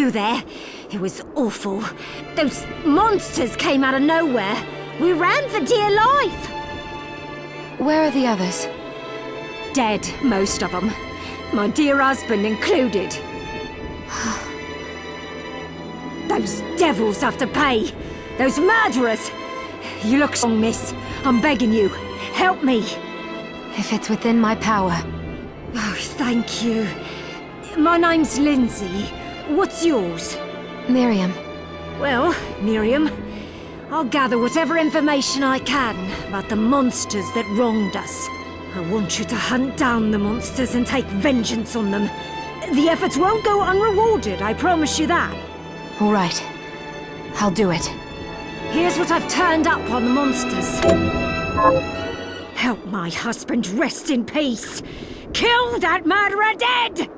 you there. It was awful. Those monsters came out of nowhere. We ran for dear life. Where are the others? Dead, most of them. My dear husband included. Those devils have to pay. Those murderers. You look strong, miss. I'm begging you. Help me. If it's within my power. Oh, thank you. My name's Lindsay. What's yours? Miriam. Well, Miriam, I'll gather whatever information I can about the monsters that wronged us. I want you to hunt down the monsters and take vengeance on them. The efforts won't go unrewarded, I promise you that. All right. I'll do it. Here's what I've turned up on the monsters. Help my husband rest in peace. Kill that murderer dead!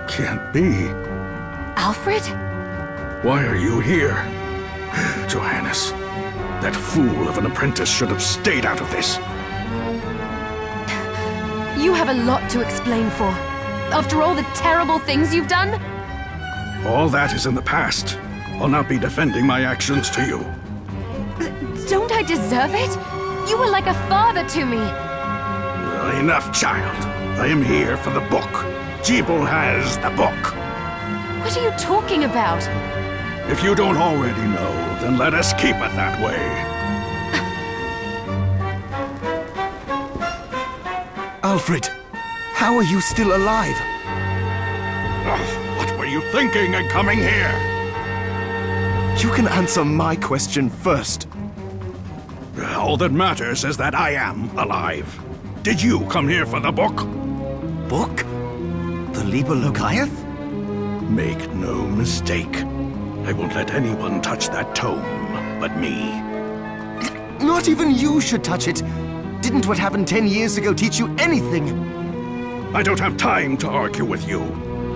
Can't be. Alfred? Why are you here? Johannes, that fool of an apprentice should have stayed out of this. You have a lot to explain for. After all the terrible things you've done? All that is in the past. I'll not be defending my actions to you. Don't I deserve it? You were like a father to me. Enough, child. I am here for the book. Jeeble has the book. What are you talking about? If you don't already know, then let us keep it that way. Alfred, how are you still alive? What were you thinking in coming here? You can answer my question first. All that matters is that I am alive. Did you come here for the book? Book? The Liber Logaeth? Make no mistake. I won't let anyone touch that tome but me. Not even you should touch it. Didn't what happened 10 years ago teach you anything? I don't have time to argue with you.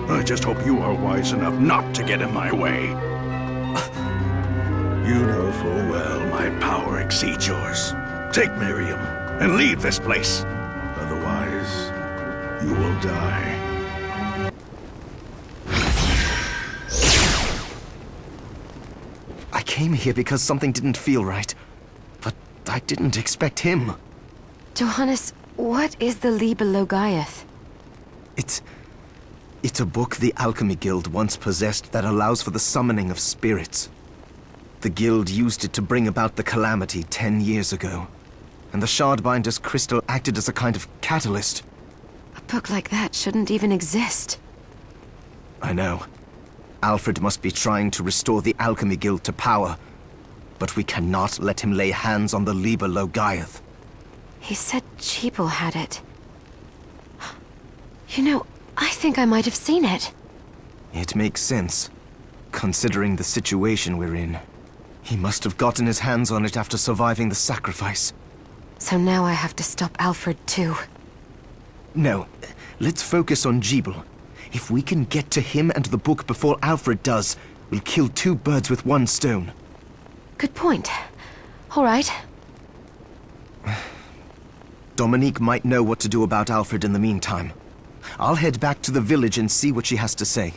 I just hope you are wise enough not to get in my way. You know full well my power exceeds yours. Take Miriam and leave this place. Otherwise, you will die. I came here because something didn't feel right. But I didn't expect him. Johannes, what is the Liber Logaeth? It's a book the Alchemy Guild once possessed that allows for the summoning of spirits. The Guild used it to bring about the calamity 10 years ago. And the Shardbinder's crystal acted as a kind of catalyst. A book like that shouldn't even exist. I know. Alfred must be trying to restore the Alchemy Guild to power. But we cannot let him lay hands on the Liber Logaeth. He said Jeeble had it. You know, I think I might have seen it. It makes sense, considering the situation we're in. He must have gotten his hands on it after surviving the sacrifice. So now I have to stop Alfred too. No, let's focus on Jeeble. If we can get to him and the book before Alfred does, we'll kill two birds with one stone. Good point. All right. Dominique might know what to do about Alfred in the meantime. I'll head back to the village and see what she has to say.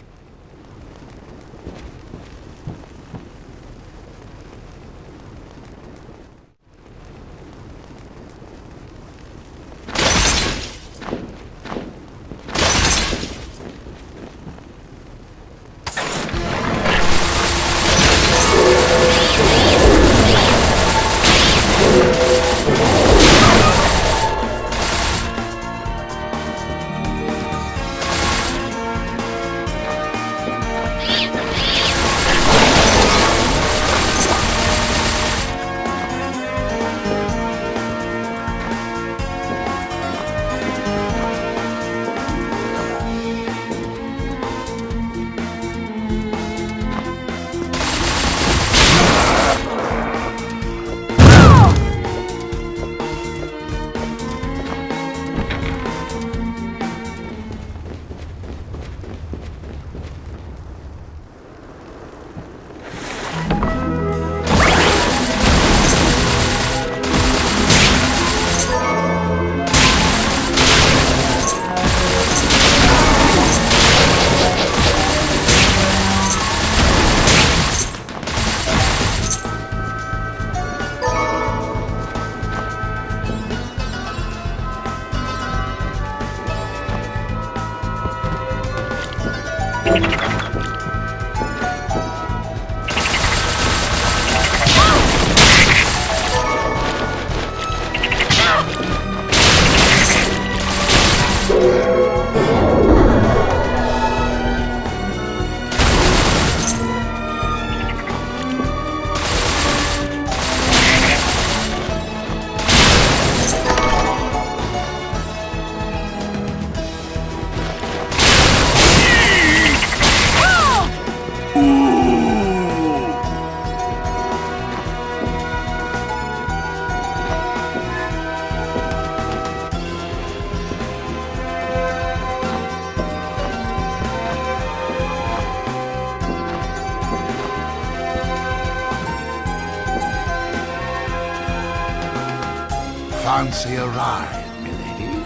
fancy a ride, milady?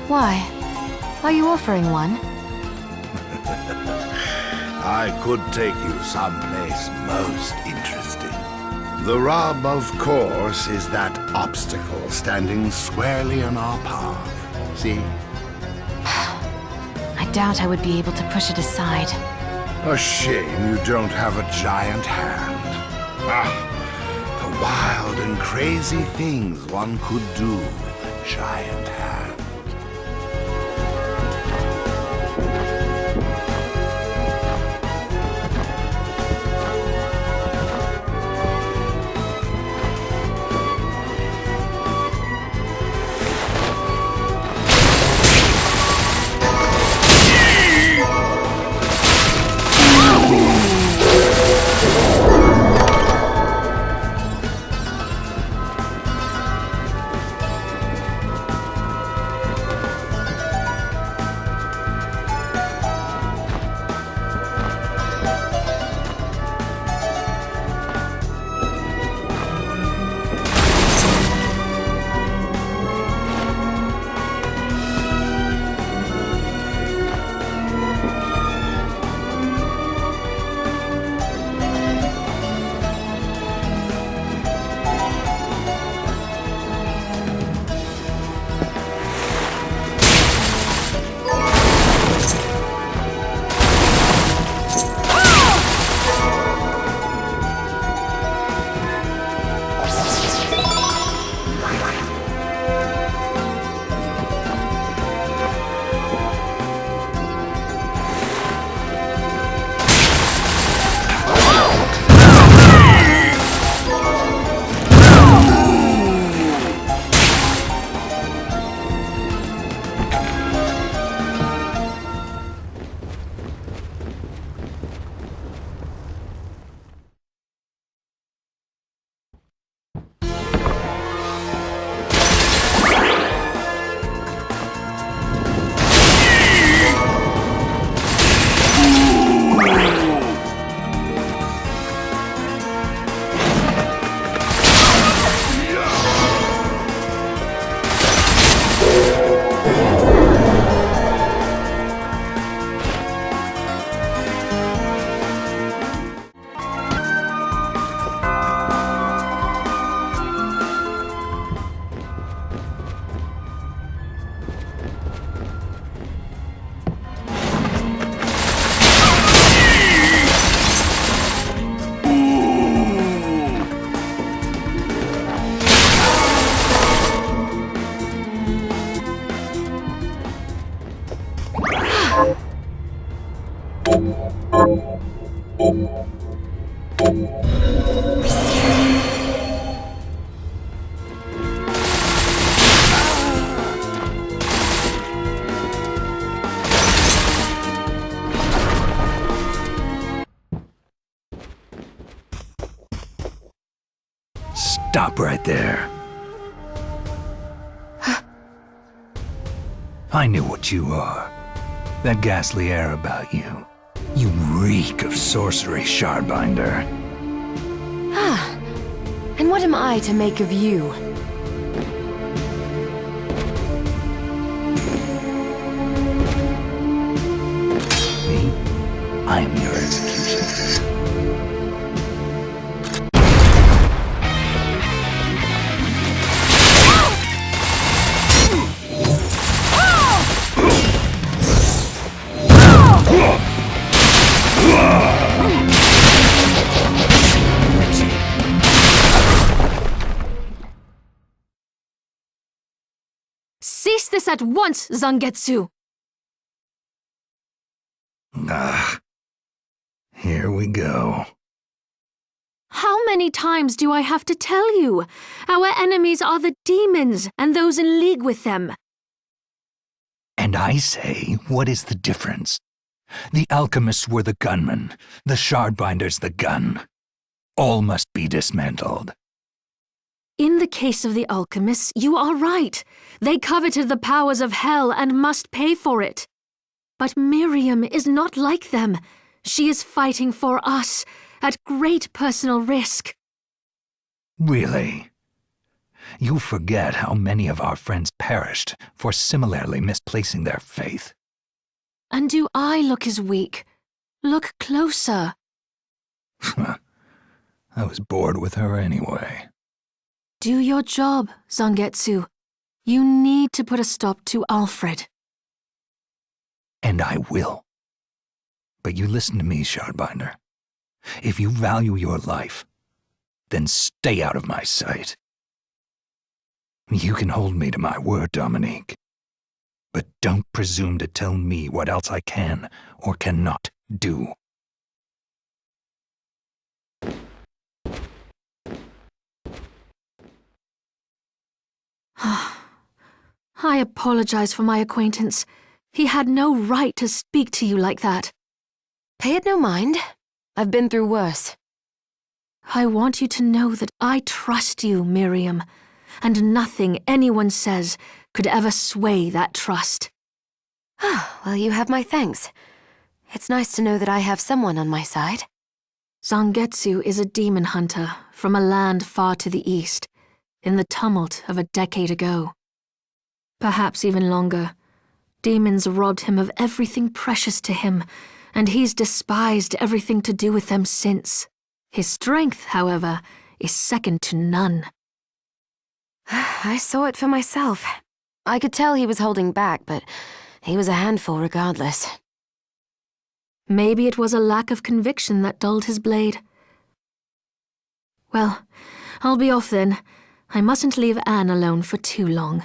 Why? Are you offering one? I could take you someplace most interesting. The rub, of course, is that obstacle standing squarely in our path. See? I doubt I would be able to push it aside. A shame you don't have a giant hand. Ah, the wild and crazy things one could do with a giant hand. Stop right there. I knew what you are. That ghastly air about you. You reek of sorcery, Shardbinder. Ah, and what am I to make of you? Me? I am your executioner. Cease this at once, Zangetsu! Ah, here we go. How many times do I have to tell you? Our enemies are the demons and those in league with them. And I say, what is the difference? The alchemists were the gunmen, the Shardbinders the gun. All must be dismantled. In the case of the alchemists, you are right. They coveted the powers of hell and must pay for it. But Miriam is not like them. She is fighting for us, at great personal risk. Really? You forget how many of our friends perished for similarly misplacing their faith. And do I look as weak? Look closer. I was bored with her anyway. Do your job, Zangetsu. You need to put a stop to Alfred. And I will. But you listen to me, Shardbinder. If you value your life, then stay out of my sight. You can hold me to my word, Dominique. But don't presume to tell me what else I can or cannot do. I apologize for my acquaintance. He had no right to speak to you like that. Pay it no mind. I've been through worse. I want you to know that I trust you, Miriam, and nothing anyone says could ever sway that trust. Well, you have my thanks. It's nice to know that I have someone on my side. Zangetsu is a demon hunter from a land far to the east, in the tumult of a decade ago. Perhaps even longer. Demons robbed him of everything precious to him, and he's despised everything to do with them since. His strength, however, is second to none. I saw it for myself. I could tell he was holding back, but he was a handful regardless. Maybe it was a lack of conviction that dulled his blade. Well, I'll be off then. I mustn't leave Anne alone for too long.